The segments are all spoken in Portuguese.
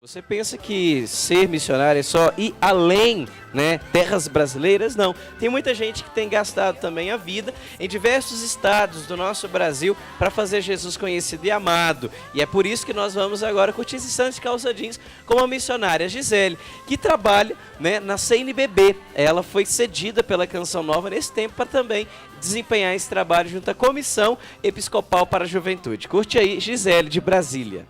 Você pensa que ser missionário é só ir além, né, terras brasileiras? Não. Tem muita gente que tem gastado também a vida em diversos estados do nosso Brasil para fazer Jesus conhecido e amado. E é por isso que nós vamos agora curtir esse instante de calça jeans com a missionária Gisele, que trabalha, né, na CNBB. Ela foi cedida pela Canção Nova nesse tempo para também desempenhar esse trabalho junto à Comissão Episcopal para a Juventude. Curte aí, Gisele, de Brasília.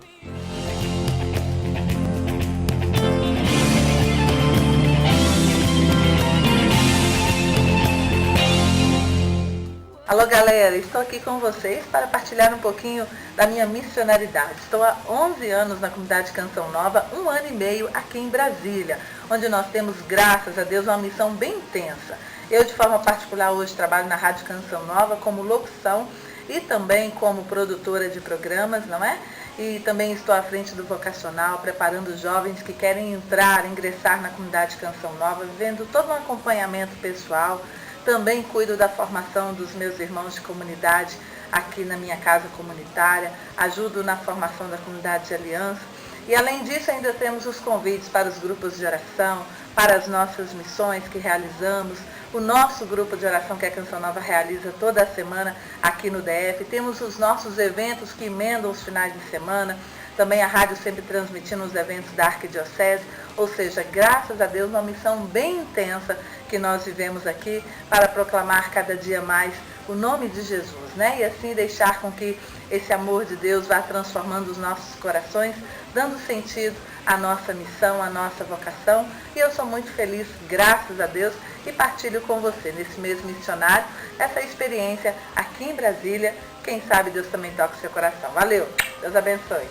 Alô galera, estou aqui com vocês para partilhar um pouquinho da minha missionaridade. Estou há 11 anos na comunidade Canção Nova, 1 ano e meio aqui em Brasília, onde nós temos, graças a Deus, uma missão bem intensa. Eu, de forma particular, hoje trabalho na Rádio Canção Nova como locução e também como produtora de programas, não é? E também estou à frente do vocacional, preparando os jovens que querem ingressar na comunidade Canção Nova, vivendo todo um acompanhamento pessoal. Também cuido da formação dos meus irmãos de comunidade aqui na minha casa comunitária, ajudo na formação da comunidade de aliança. E além disso ainda temos os convites para os grupos de oração, para as nossas missões que realizamos, o nosso grupo de oração que a Canção Nova realiza toda a semana aqui no DF, temos os nossos eventos que emendam os finais de semana, também a rádio sempre transmitindo os eventos da Arquidiocese, ou seja, graças a Deus, uma missão bem intensa que nós vivemos aqui para proclamar cada dia mais o nome de Jesus, né? E assim deixar com que esse amor de Deus vá transformando os nossos corações, dando sentido à nossa missão, à nossa vocação. E eu sou muito feliz, graças a Deus, e partilho com você, nesse mês missionário, essa experiência aqui em Brasília. Quem sabe Deus também toca o seu coração. Valeu! Deus abençoe!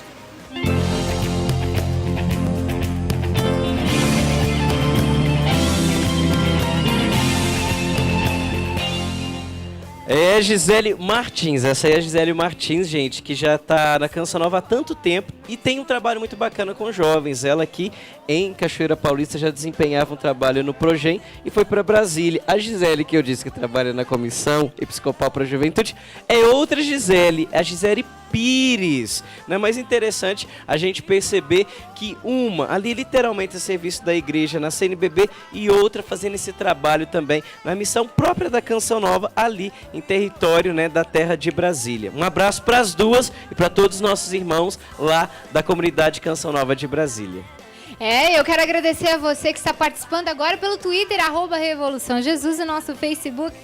É a Gisele Martins, essa aí é a Gisele Martins, gente, que já está na Canção Nova há tanto tempo e tem um trabalho muito bacana com jovens. Ela aqui em Cachoeira Paulista já desempenhava um trabalho no Projem e foi para Brasília. A Gisele, que eu disse que trabalha na Comissão Episcopal para a Juventude, é outra Gisele, a Gisele Pires. Não é mais interessante a gente perceber que uma ali literalmente a serviço da igreja na CNBB e outra fazendo esse trabalho também na missão própria da Canção Nova ali em território, né, da terra de Brasília. Um abraço para as duas e para todos os nossos irmãos lá da comunidade Canção Nova de Brasília. Eu quero agradecer a você que está participando agora pelo Twitter, @Revolução Jesus, e nosso Facebook,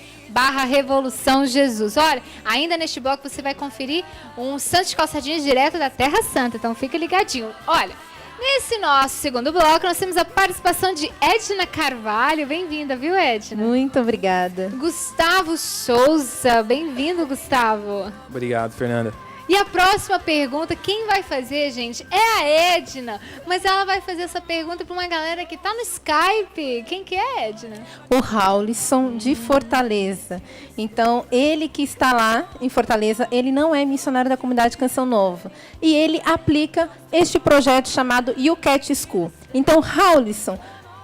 /Revolução Jesus. Olha, ainda neste bloco você vai conferir um Santos de Calçadinhas direto da Terra Santa, então fica ligadinho. Olha, nesse nosso segundo bloco nós temos a participação de Edna Carvalho. Bem-vinda, viu, Edna? Muito obrigada. Gustavo Souza, bem-vindo, Gustavo. Obrigado, Fernanda. E a próxima pergunta, quem vai fazer, gente, é a Edna. Mas ela vai fazer essa pergunta para uma galera que está no Skype. Quem que é, Edna? O Raulisson, de Fortaleza. Então, ele que está lá em Fortaleza, ele não é missionário da comunidade Canção Nova. E ele aplica este projeto chamado YouCat School. Então, Raulisson,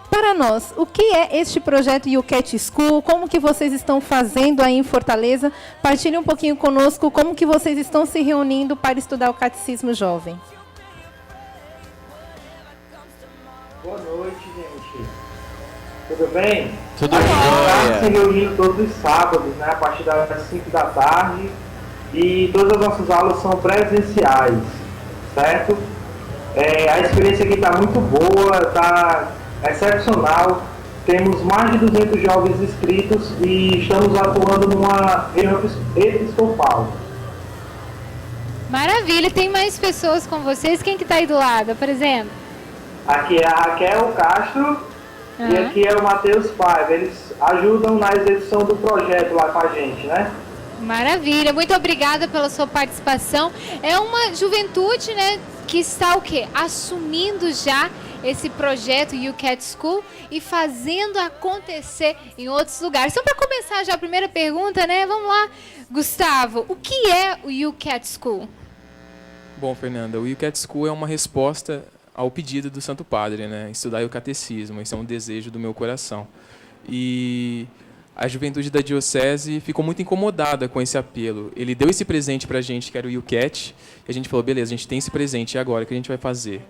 para nós, o que é este projeto YouCat School? Como que vocês estão fazendo aí em Fortaleza? Partilhe um pouquinho conosco como que vocês estão se reunindo para estudar o Catecismo Jovem. Boa noite, gente. Tudo bem? Tudo bem. Nós estamos se reunindo todos os sábados, né, a partir das 5 da tarde. E todas as nossas aulas são presenciais, certo? A experiência aqui está muito boa, está excepcional. Temos mais de 200 jovens inscritos e estamos atuando numa episcopal. Maravilha, tem mais pessoas com vocês? Quem que está aí do lado, por exemplo? Aqui é a Raquel Castro e aqui é o Matheus Paiva. Eles ajudam na execução do projeto lá com a gente, né? Maravilha, muito obrigada pela sua participação. É uma juventude, né, que está o quê? Assumindo já esse projeto YouCat School e fazendo acontecer em outros lugares. Então, para começar já a primeira pergunta, né? Vamos lá, Gustavo, o que é o YouCat School? Bom, Fernanda, o YouCat School é uma resposta ao pedido do Santo Padre, né? Estudar o catecismo, esse é um desejo do meu coração. E a juventude da diocese ficou muito incomodada com esse apelo. Ele deu esse presente para a gente, que era o YouCat, e a gente falou, beleza, a gente tem esse presente, e agora o que a gente vai fazer?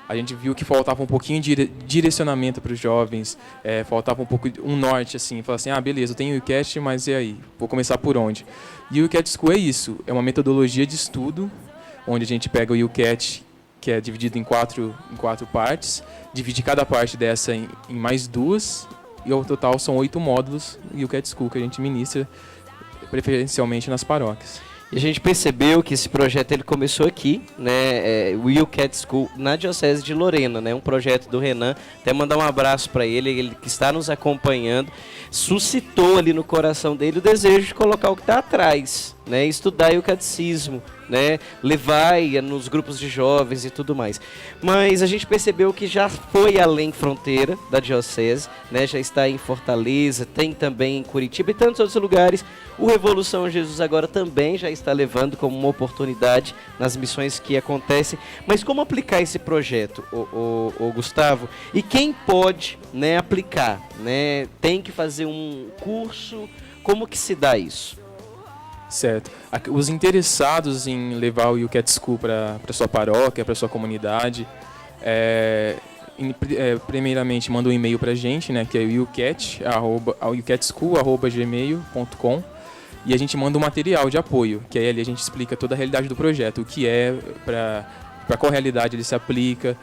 a gente viu que faltava um pouquinho de direcionamento para os jovens, faltava um pouco um norte, assim, falar assim, beleza, eu tenho o UCAT, mas e aí? Vou começar por onde? E o UCAT School é isso, é uma metodologia de estudo, onde a gente pega o UCAT, que é dividido em quatro partes, divide cada parte dessa em mais 2, e ao total são 8 módulos do UCAT School que a gente ministra preferencialmente nas paróquias. E a gente percebeu que esse projeto ele começou aqui, né, o UCAT School, na Diocese de Lorena, né, um projeto do Renan. Até mandar um abraço para ele que está nos acompanhando. Suscitou ali no coração dele o desejo de colocar o que está atrás, né, estudar o catecismo, né, levar nos grupos de jovens e tudo mais. Mas a gente percebeu que já foi além fronteira da Diocese, né, já está em Fortaleza, tem também em Curitiba e tantos outros lugares. O Revolução Jesus agora também já está levando como uma oportunidade nas missões que acontecem. Mas como aplicar esse projeto, o Gustavo? E quem pode, né, aplicar? Né? Tem que fazer um curso? Como que se dá isso? Certo. Os interessados em levar o UCAT School para sua paróquia, para sua comunidade, primeiramente manda um e-mail para a gente, né, que é ucatschool@gmail.com, e a gente manda um material de apoio, que aí ali a gente explica toda a realidade do projeto, o que é, para qual realidade ele se aplica,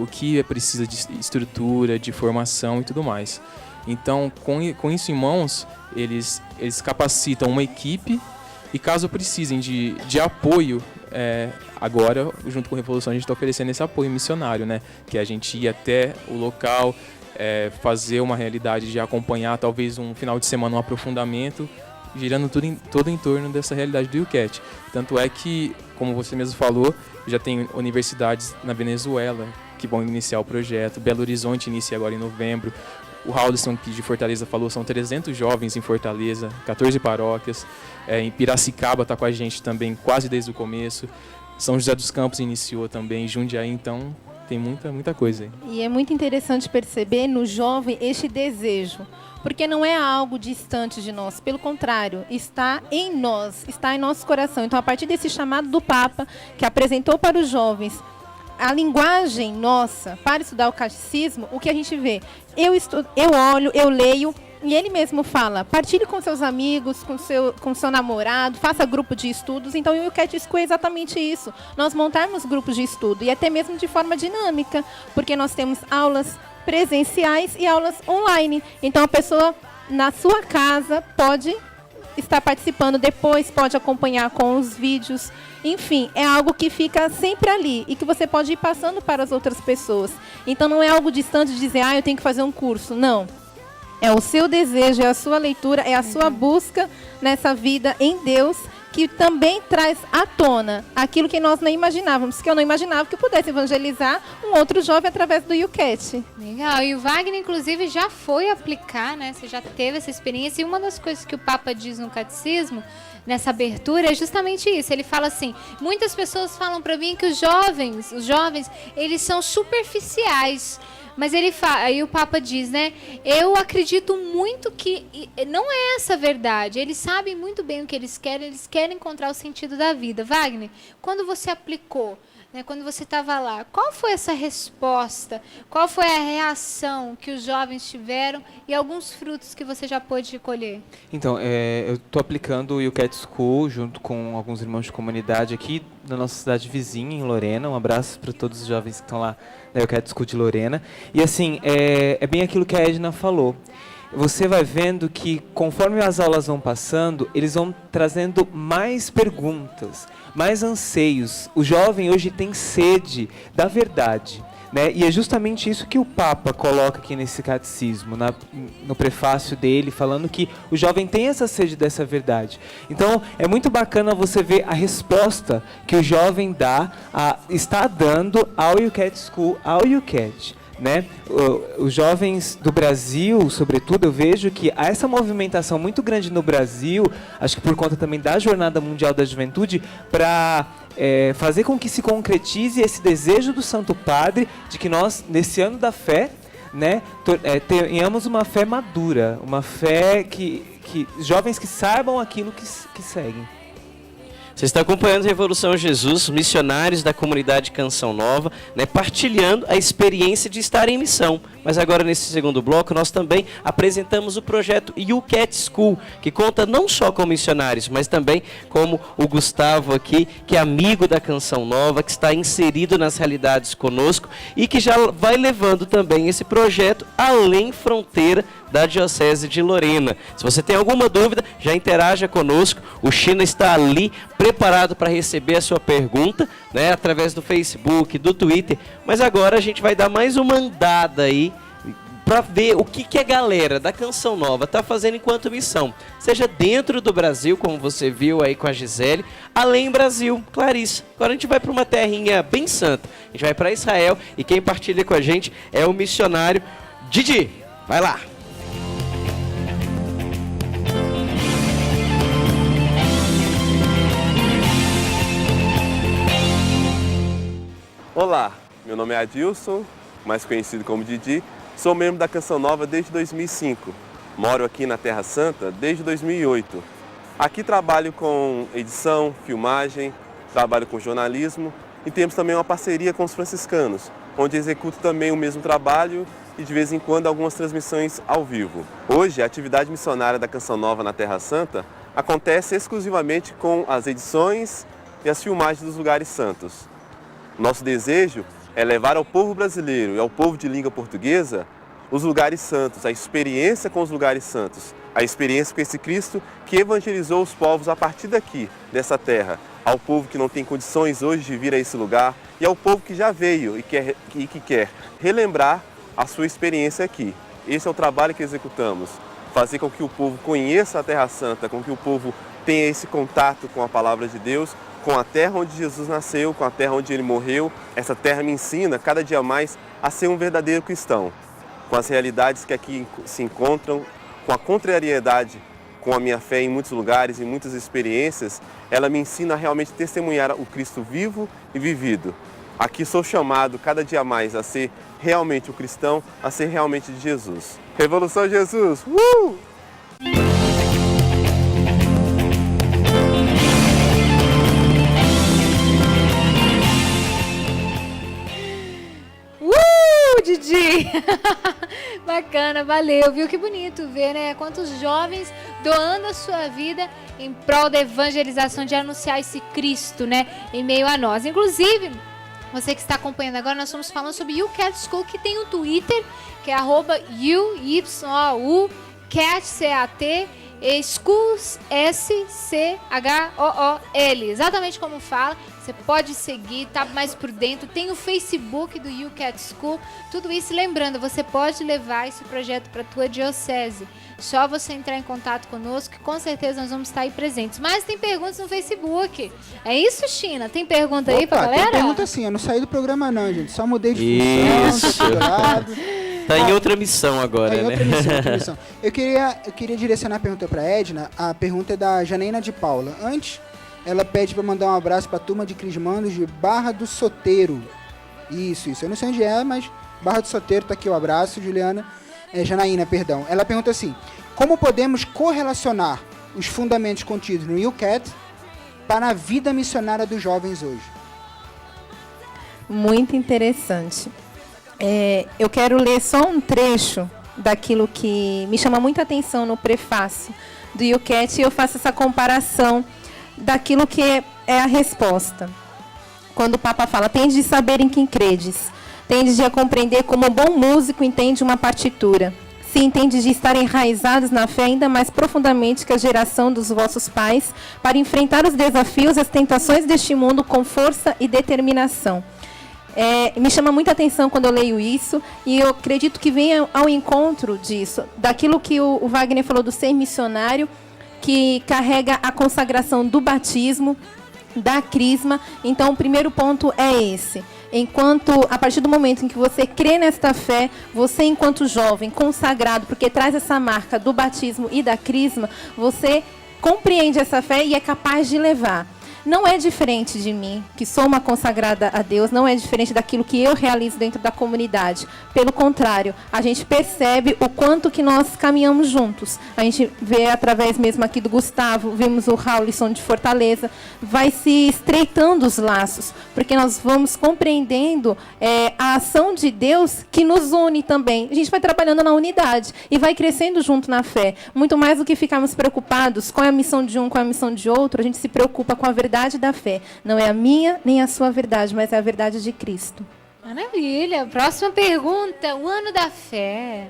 o que precisa de estrutura, de formação e tudo mais. Então, com isso em mãos, eles capacitam uma equipe e, caso precisem de apoio, agora, junto com a Revolução, a gente está oferecendo esse apoio missionário, né? Que é a gente ir até o local, fazer uma realidade de acompanhar, talvez um final de semana, um aprofundamento, girando todo em torno dessa realidade do UCAT. Tanto é que, como você mesmo falou, já tem universidades na Venezuela que vão iniciar o projeto, Belo Horizonte inicia agora em novembro. O Haldson, que de Fortaleza falou, são 300 jovens em Fortaleza, 14 paróquias. Em Piracicaba está com a gente também quase desde o começo. São José dos Campos iniciou também, Jundiaí, então tem muita coisa aí. E é muito interessante perceber no jovem este desejo, porque não é algo distante de nós, pelo contrário, está em nós, está em nosso coração. Então, a partir desse chamado do Papa, que apresentou para os jovens a linguagem nossa para estudar o catecismo, o que a gente vê? Eu olho, eu leio, e ele mesmo fala, partilhe com seus amigos, com seu namorado, faça grupo de estudos. Então, o UCAT School é exatamente isso. Nós montarmos grupos de estudo, e até mesmo de forma dinâmica, porque nós temos aulas presenciais e aulas online. Então, a pessoa, na sua casa, pode estar participando depois, pode acompanhar com os vídeos. Enfim, é algo que fica sempre ali e que você pode ir passando para as outras pessoas. Então, não é algo distante de dizer, eu tenho que fazer um curso. Não. É o seu desejo, é a sua leitura, é a sua busca nessa vida em Deus, que também traz à tona aquilo que nós não imaginávamos. Que eu não imaginava que eu pudesse evangelizar um outro jovem através do UCAT. Legal. E o Wagner, inclusive, já foi aplicar, né? Você já teve essa experiência. E uma das coisas que o Papa diz no catecismo, nessa abertura, é justamente isso. Ele fala assim, muitas pessoas falam para mim que os jovens, eles são superficiais. Mas aí o Papa diz, né? Eu acredito muito que não é essa a verdade. Eles sabem muito bem o que eles querem encontrar o sentido da vida. Wagner, quando você aplicou, né, quando você estava lá, qual foi essa resposta? Qual foi a reação que os jovens tiveram e alguns frutos que você já pôde colher? Então, eu estou aplicando o UCAT School junto com alguns irmãos de comunidade aqui na nossa cidade vizinha, em Lorena. Um abraço para todos os jovens que estão lá na UCAT School de Lorena. E assim, é bem aquilo que a Edna falou. Você vai vendo que, conforme as aulas vão passando, eles vão trazendo mais perguntas, mais anseios. O jovem hoje tem sede da verdade, né? E é justamente isso que o Papa coloca aqui nesse catecismo, no prefácio dele, falando que o jovem tem essa sede dessa verdade. Então, é muito bacana você ver a resposta que o jovem está dando ao UCAT School, ao UCAT. Né? Os jovens do Brasil, sobretudo, eu vejo que há essa movimentação muito grande no Brasil, acho que por conta também da Jornada Mundial da Juventude, para fazer com que se concretize esse desejo do Santo Padre de que nós, nesse ano da fé, né, tenhamos uma fé madura, uma fé que jovens que saibam aquilo que seguem. Você está acompanhando Revolução Jesus, missionários da comunidade Canção Nova, né, partilhando a experiência de estar em missão. Mas agora, nesse segundo bloco, nós também apresentamos o projeto YouCat School, que conta não só com missionários, mas também como o Gustavo aqui, que é amigo da Canção Nova, que está inserido nas realidades conosco e que já vai levando também esse projeto além fronteira da Diocese de Lorena. Se você tem alguma dúvida, já interaja conosco. O China está ali preparado para receber a sua pergunta, né, através do Facebook, do Twitter. Mas agora a gente vai dar mais uma andada aí para ver o que a galera da Canção Nova está fazendo enquanto missão. Seja dentro do Brasil, como você viu aí com a Gisele, além Brasil, Clarissa. Agora a gente vai para uma terrinha bem santa. A gente vai para Israel e quem partilha com a gente é o missionário Didi. Vai lá! Olá, meu nome é Adilson, mais conhecido como Didi. Sou membro da Canção Nova desde 2005. Moro aqui na Terra Santa desde 2008. Aqui trabalho com edição, filmagem, trabalho com jornalismo e temos também uma parceria com os franciscanos, onde executo também o mesmo trabalho e de vez em quando algumas transmissões ao vivo. Hoje, a atividade missionária da Canção Nova na Terra Santa acontece exclusivamente com as edições e as filmagens dos lugares santos. Nosso desejo é levar ao povo brasileiro e ao povo de língua portuguesa os lugares santos, a experiência com os lugares santos, a experiência com esse Cristo que evangelizou os povos a partir daqui, dessa terra, ao povo que não tem condições hoje de vir a esse lugar e ao povo que já veio e que quer relembrar a sua experiência aqui. Esse é o trabalho que executamos, fazer com que o povo conheça a Terra Santa, com que o povo tenha esse contato com a Palavra de Deus, com a terra onde Jesus nasceu, com a terra onde Ele morreu. Essa terra me ensina cada dia mais a ser um verdadeiro cristão, com as realidades que aqui se encontram, com a contrariedade com a minha fé em muitos lugares, em muitas experiências, ela me ensina a realmente testemunhar o Cristo vivo e vivido. Aqui sou chamado cada dia mais a ser realmente o cristão, a ser realmente de Jesus. Revolução Jesus! Didi! Bacana, valeu, viu? Que bonito ver, né? Quantos jovens doando a sua vida em prol da evangelização, de anunciar esse Cristo, né? Em meio a nós. Inclusive, você que está acompanhando agora, nós estamos falando sobre YouCat School, que tem um Twitter, que é @YouYoU, Cat, C-A-T, Schools, S-C-H-O-O-L. Exatamente como fala. Você pode seguir, tá mais por dentro. Tem o Facebook do YouCat School. Tudo isso, lembrando, você pode levar esse projeto para a tua diocese. Só você entrar em contato conosco, que com certeza nós vamos estar aí presentes. Mas tem perguntas no Facebook. É isso, China? Tem pergunta aí pra galera? Tem pergunta sim. Eu não saí do programa não, gente. Só mudei de função. Tá em outra missão agora, né? Outra missão. Eu queria direcionar a pergunta para Edna. A pergunta é da Janaína de Paula. Antes, ela pede para mandar um abraço para a turma de Crismandos de Barra do Soteiro. Isso. Eu não sei onde é, mas Barra do Soteiro, tá aqui o abraço, Juliana. Janaína, perdão. Ela pergunta assim: como podemos correlacionar os fundamentos contidos no YouCat para a vida missionária dos jovens hoje? Muito interessante. Eu quero ler só um trecho daquilo que me chama muita atenção no prefácio do YouCat, e eu faço essa comparação daquilo que é a resposta. Quando o Papa fala: tendes de saber em quem credes, tendes de a compreender como um bom músico entende uma partitura. Sim, tendes de estar enraizados na fé ainda mais profundamente que a geração dos vossos pais, para enfrentar os desafios e as tentações deste mundo com força e determinação. Me chama muita atenção quando eu leio isso, e eu acredito que venha ao encontro disso, daquilo que o Wagner falou do ser missionário, que carrega a consagração do batismo, da crisma. Então, o primeiro ponto é esse. A partir do momento em que você crê nesta fé, você, enquanto jovem, consagrado, porque traz essa marca do batismo e da crisma, você compreende essa fé e é capaz de levar. não é diferente de mim, que sou uma consagrada a Deus, não é diferente daquilo que eu realizo dentro da comunidade. Pelo contrário, a gente percebe o quanto que nós caminhamos juntos. A gente vê através mesmo aqui do Gustavo, vimos o Raulison de Fortaleza, vai se estreitando os laços, porque nós vamos compreendendo a ação de Deus que nos une também. A gente vai trabalhando na unidade e vai crescendo junto na fé. Muito mais do que ficarmos preocupados com a missão de um, com a missão de outro, a gente se preocupa com a verdade da fé. Não é a minha nem a sua verdade, mas é a verdade de Cristo. Maravilha. Próxima pergunta. O ano da fé.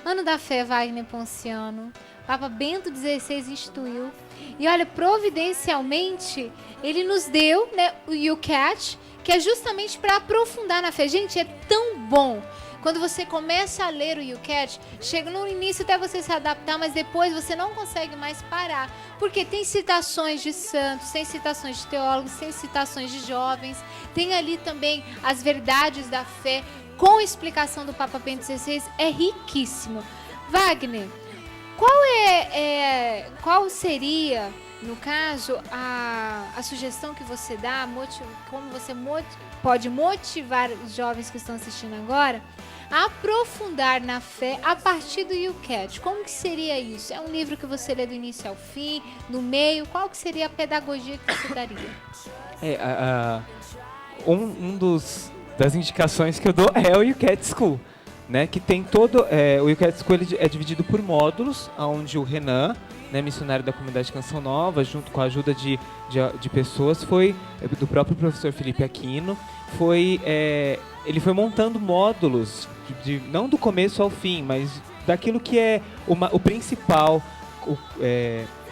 Ano da fé, Wagner Ponciano. Papa Bento XVI instituiu. E olha, providencialmente, ele nos deu, né, o YouCat, que é justamente para aprofundar na fé. Gente, é tão bom. Quando você começa a ler o YouCat, chega no início até você se adaptar, mas depois você não consegue mais parar. Porque tem citações de santos, tem citações de teólogos, tem citações de jovens, tem ali também as verdades da fé, com explicação do Papa Bento XVI, é riquíssimo. Wagner, qual seria, no caso, a sugestão que você dá, como você pode motivar os jovens que estão assistindo agora a aprofundar na fé a partir do YouCat? Como que seria isso? É um livro que você lê do início ao fim, no meio? Qual que seria a pedagogia que você daria? Das indicações que eu dou é o YouCat School, né? Que tem todo... o YouCat School ele é dividido por módulos, onde o Renan, né, missionário da comunidade Canção Nova, junto com a ajuda de pessoas, do próprio professor Felipe Aquino, ele foi montando módulos, não do começo ao fim, mas daquilo que é o principal,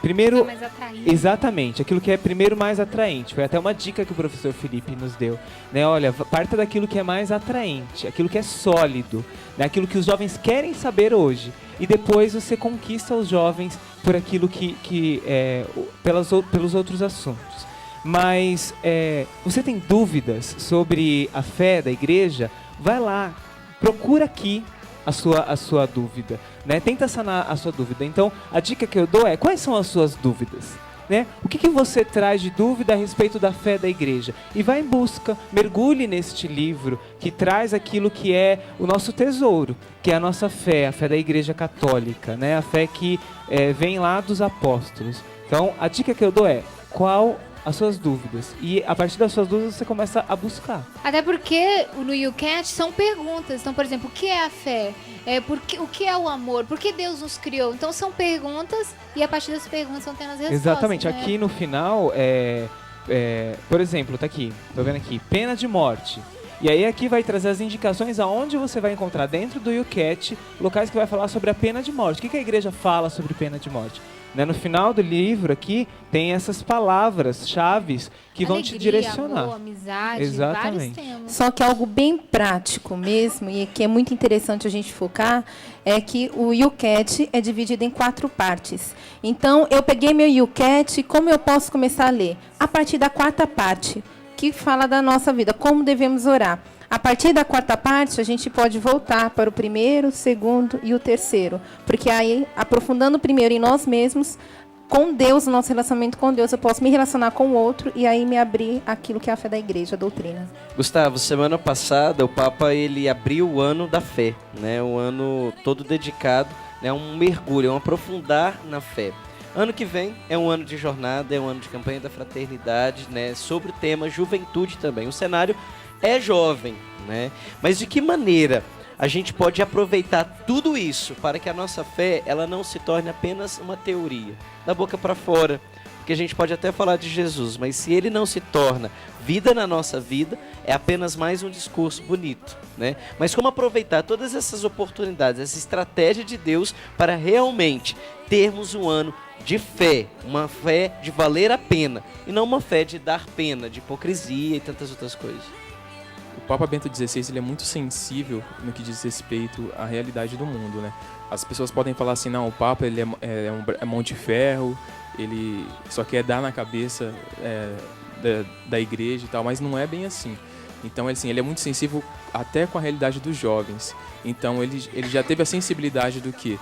primeiro, mais atraente. Exatamente, aquilo que é primeiro mais atraente. Foi até uma dica que o professor Felipe nos deu, né? Olha, parta daquilo que é mais atraente, aquilo que é sólido, né? Aquilo que os jovens querem saber hoje. E depois você conquista os jovens por aquilo pelos outros assuntos. Mas você tem dúvidas sobre a fé da igreja? Vai lá, procura aqui a sua dúvida, né? Tenta sanar a sua dúvida. Então, a dica que eu dou é: quais são as suas dúvidas? Né? O que você traz de dúvida a respeito da fé da igreja? E vá em busca, mergulhe neste livro que traz aquilo que é o nosso tesouro, que é a nossa fé, a fé da igreja católica, né? A fé que vem lá dos apóstolos. Então, a dica que eu dou é: qual as suas dúvidas? E a partir das suas dúvidas você começa a buscar. Até porque no YouCat são perguntas. Então, por exemplo, o que é a fé? O que é o amor? Por que Deus nos criou? Então são perguntas e a partir das perguntas vão tendo as respostas. Exatamente. Né? Aqui no final, por exemplo, tá aqui, tô vendo aqui, pena de morte. E aí aqui vai trazer as indicações aonde você vai encontrar dentro do YouCat locais que vai falar sobre a pena de morte. O que a igreja fala sobre pena de morte? Né? No final do livro aqui tem essas palavras chaves que vão te direcionar. Amor, amizade, exatamente. Vários temas. Só que algo bem prático mesmo, e que é muito interessante a gente focar, é que o YouCat é dividido em 4 partes. Então, eu peguei meu YouCat, como eu posso começar a ler? A partir da 4ª parte, que fala da nossa vida, como devemos orar. A partir da 4ª parte, a gente pode voltar para o 1º, o 2º e o 3º. Porque aí, aprofundando primeiro em nós mesmos, com Deus, o nosso relacionamento com Deus, eu posso me relacionar com o outro e aí me abrir aquilo que é a fé da igreja, a doutrina. Gustavo, semana passada o Papa ele abriu o ano da fé, né? Um ano todo dedicado, né? Um mergulho, um aprofundar na fé. Ano que vem é um ano de jornada, é um ano de campanha da fraternidade, né? Sobre o tema juventude também. O cenário é jovem, né? Mas de que maneira a gente pode aproveitar tudo isso para que a nossa fé ela não se torne apenas uma teoria, da boca para fora? Porque a gente pode até falar de Jesus, mas se ele não se torna vida na nossa vida, é apenas mais um discurso bonito, né? Mas como aproveitar todas essas oportunidades, essa estratégia de Deus para realmente termos um ano de fé, uma fé de valer a pena, e não uma fé de dar pena, de hipocrisia e tantas outras coisas. O Papa Bento XVI ele é muito sensível no que diz respeito à realidade do mundo, né? As pessoas podem falar assim, não, o Papa ele é mão de ferro, ele só quer dar na cabeça da igreja e tal, mas não é bem assim. Então, assim, ele é muito sensível até com a realidade dos jovens. Então, ele já teve a sensibilidade do que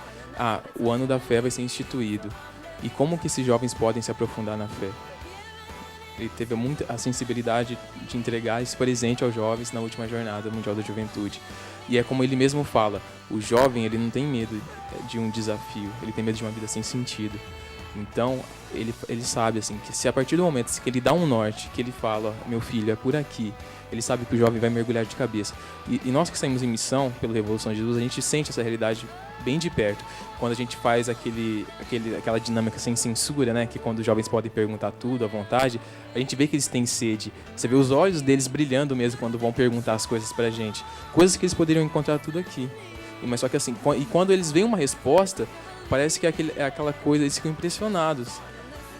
o ano da fé vai ser instituído. E como que esses jovens podem se aprofundar na fé? Ele teve a sensibilidade de entregar esse presente aos jovens na última Jornada Mundial da Juventude. E é como ele mesmo fala, o jovem ele não tem medo de um desafio, ele tem medo de uma vida sem sentido. Então, ele sabe assim, que se a partir do momento que ele dá um norte, que ele fala, meu filho, é por aqui, ele sabe que o jovem vai mergulhar de cabeça. E nós que saímos em missão pela Revolução de Jesus, a gente sente essa realidade bem de perto. Quando a gente faz aquela dinâmica sem censura, né? Que quando os jovens podem perguntar tudo à vontade, a gente vê que eles têm sede. Você vê os olhos deles brilhando mesmo quando vão perguntar as coisas pra gente. Coisas que eles poderiam encontrar tudo aqui. Mas só que assim, e quando eles veem uma resposta, parece que é aquela coisa, eles ficam impressionados.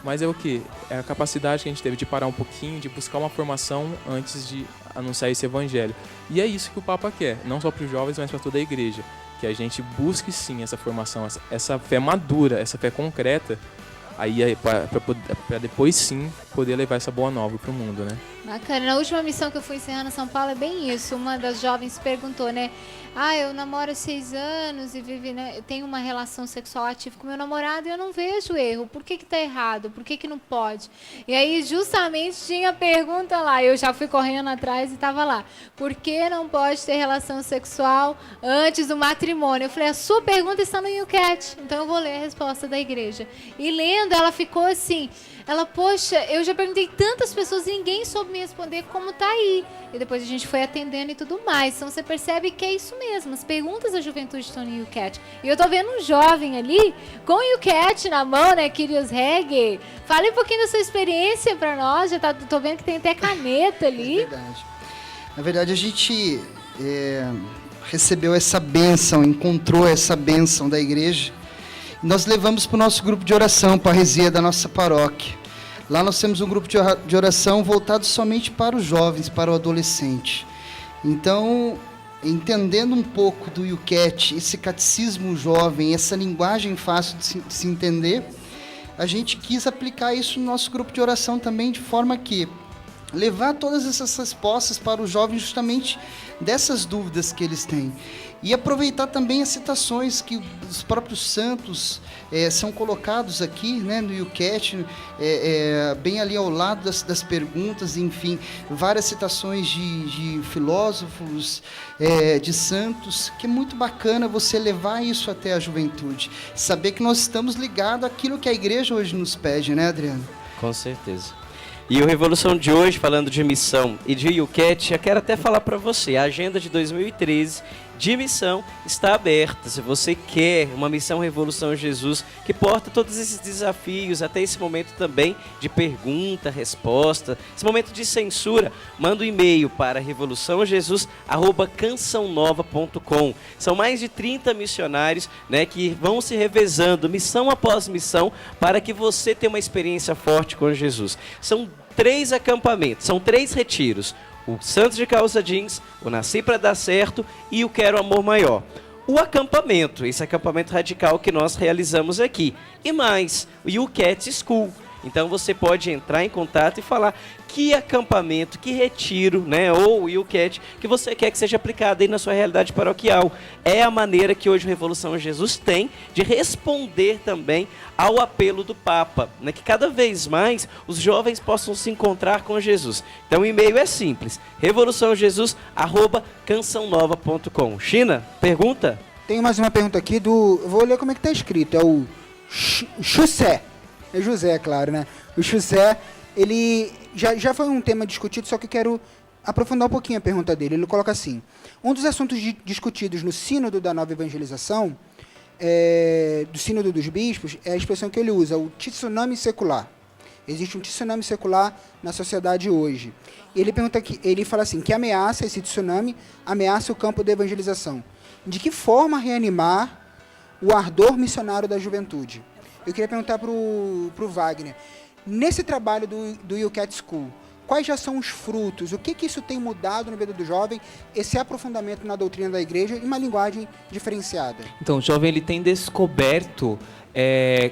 Mas é o quê? É a capacidade que a gente teve de parar um pouquinho, de buscar uma formação antes de anunciar esse evangelho. E é isso que o Papa quer, não só para os jovens, mas para toda a igreja. Que a gente busque sim essa formação, essa fé madura, essa fé concreta, aí para depois sim poder levar essa boa nova para o mundo, né? Bacana. Na última missão que eu fui encerrando em São Paulo é bem isso. Uma das jovens perguntou, né? Eu namoro há 6 anos e eu tenho uma relação sexual ativa com meu namorado e eu não vejo erro. Por que tá errado? Por que não pode? E aí justamente tinha a pergunta lá. Eu já fui correndo atrás e estava lá. Por que não pode ter relação sexual antes do matrimônio? Eu falei, a sua pergunta está no YouCat. Então eu vou ler a resposta da igreja. E lendo, ela ficou assim... Ela, poxa, eu já perguntei tantas pessoas e ninguém soube me responder como tá aí. E depois a gente foi atendendo e tudo mais. Então você percebe que é isso mesmo. As perguntas da juventude estão no YouCat. E eu tô vendo um jovem ali com o YouCat na mão, né, Kyrios Reggae. Fale um pouquinho da sua experiência pra nós. Tô vendo que tem até caneta ali. É verdade. Na verdade, a gente recebeu essa bênção, encontrou essa bênção da igreja. Nós levamos para o nosso grupo de oração, para a resia da nossa paróquia. Lá nós temos um grupo de oração voltado somente para os jovens, para o adolescente. Então, entendendo um pouco do YouCat, esse catecismo jovem, essa linguagem fácil de se entender, a gente quis aplicar isso no nosso grupo de oração também, de forma que levar todas essas respostas para os jovens justamente dessas dúvidas que eles têm. E aproveitar também as citações que os próprios santos são colocados aqui, né, no YouCat, bem ali ao lado das perguntas, enfim, várias citações de filósofos, de santos, que é muito bacana você levar isso até a juventude. Saber que nós estamos ligados àquilo que a igreja hoje nos pede, né, Adriano? Com certeza. E o Revolução de hoje, falando de missão e de YouCat, eu quero até falar para você, a agenda de 2013 de missão está aberta. Se você quer uma missão Revolução Jesus, que porta todos esses desafios, até esse momento também de pergunta, resposta, esse momento de censura, manda um e-mail para revoluçãojesus@cançãonova.com. São mais de 30 missionários, né, que vão se revezando, missão após missão, para que você tenha uma experiência forte com Jesus. São 3 acampamentos, são 3 retiros. O Santos de Calça Jeans, o Nasci para Dar Certo e o Quero Amor Maior. O acampamento, esse acampamento radical que nós realizamos aqui. E mais, o YouCat School. Então você pode entrar em contato e falar que acampamento, que retiro, né, ou o YouCat que você quer que seja aplicado aí na sua realidade paroquial. É a maneira que hoje o Revolução Jesus tem de responder também ao apelo do Papa, né, que cada vez mais os jovens possam se encontrar com Jesus. Então o e-mail é simples, revoluçãojesus@cançãonova.com. China, pergunta? Tem mais uma pergunta aqui do... Eu vou ler como é que está escrito. É o José. É José, claro, né? O José, ele já foi um tema discutido, só que eu quero aprofundar um pouquinho a pergunta dele. Ele coloca assim: um dos assuntos discutidos no Sínodo da Nova Evangelização, do Sínodo dos Bispos, é a expressão que ele usa, o tsunami secular. Existe um tsunami secular na sociedade hoje. E ele pergunta aqui, ele fala assim, que ameaça, esse tsunami, ameaça o campo da evangelização. De que forma reanimar o ardor missionário da juventude? Eu queria perguntar para o Wagner, nesse trabalho do YouCat School, quais já são os frutos? O que isso tem mudado na vida do jovem, esse aprofundamento na doutrina da igreja e uma linguagem diferenciada? Então, o jovem ele tem descoberto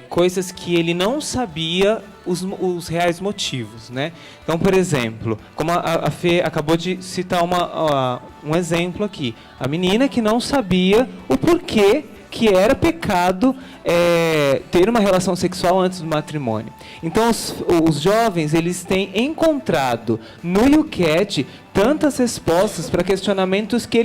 coisas que ele não sabia os reais motivos, né? Então, por exemplo, como a Fê acabou de citar um exemplo aqui, a menina que não sabia o porquê que era pecado ter uma relação sexual antes do matrimônio. Então, os jovens, eles têm encontrado no YouCat tantas respostas para questionamentos que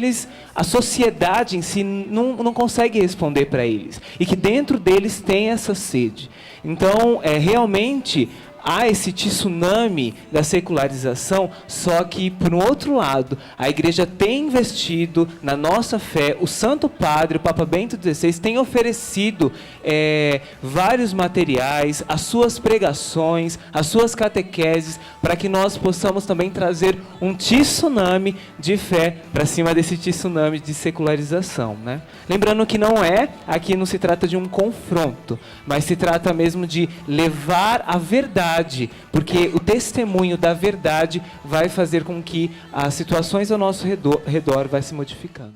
a sociedade em si não consegue responder para eles. E que dentro deles tem essa sede. Então, realmente, há esse tsunami da secularização, só que, por um outro lado, a igreja tem investido na nossa fé, o Santo Padre, o Papa Bento XVI, tem oferecido vários materiais, as suas pregações, as suas catequeses, para que nós possamos também trazer um tsunami de fé para cima desse tsunami de secularização, né? Lembrando que aqui não se trata de um confronto, mas se trata mesmo de levar a verdade, porque o testemunho da verdade vai fazer com que as situações ao nosso redor vai se modificando.